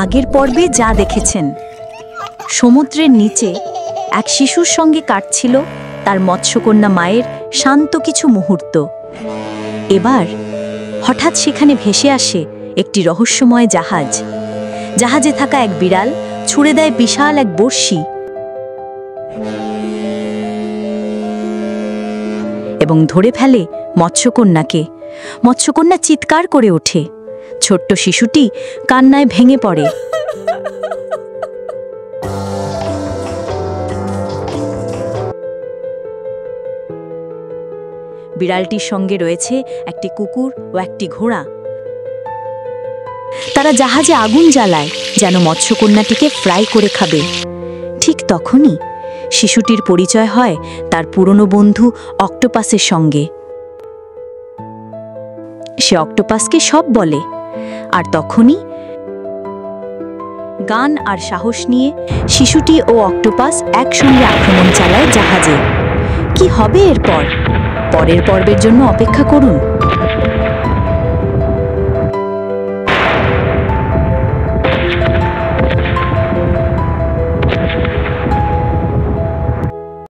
আগের পর্বে যা দেখেছেন, সমুদ্রের নিচে এক শিশুর সঙ্গে কাটছিল তার মৎস্যকন্যা মায়ের শান্ত কিছু মুহূর্ত। এবার হঠাৎ সেখানে ভেসে আসে একটি রহস্যময় জাহাজ। জাহাজে থাকা এক বিড়াল ছুঁড়ে দেয় বিশাল এক বড়শি এবং ধরে ফেলে মৎস্যকন্যাকে। মৎস্যকন্যা চিৎকার করে ওঠে। ছোট্ট শিশুটি কান্নায় ভেঙে পড়ে। বিড়ালটির সঙ্গে রয়েছে একটি কুকুর ও একটি ঘোড়া। তারা জাহাজে আগুন জ্বালায় যেন মৎস্যকন্যাটিকে ফ্রাই করে খাবে। ঠিক তখনই শিশুটির পরিচয় হয় তার পুরনো বন্ধু অক্টোপাসের সঙ্গে। সে অক্টোপাসকে সব বলে, আর তখনই গান আর সাহস নিয়ে শিশুটি ও অক্টোপাস একসঙ্গে আক্রমণ চালায় জাহাজে। কি হবে এরপর? পরের পর্বের জন্য অপেক্ষা করুন।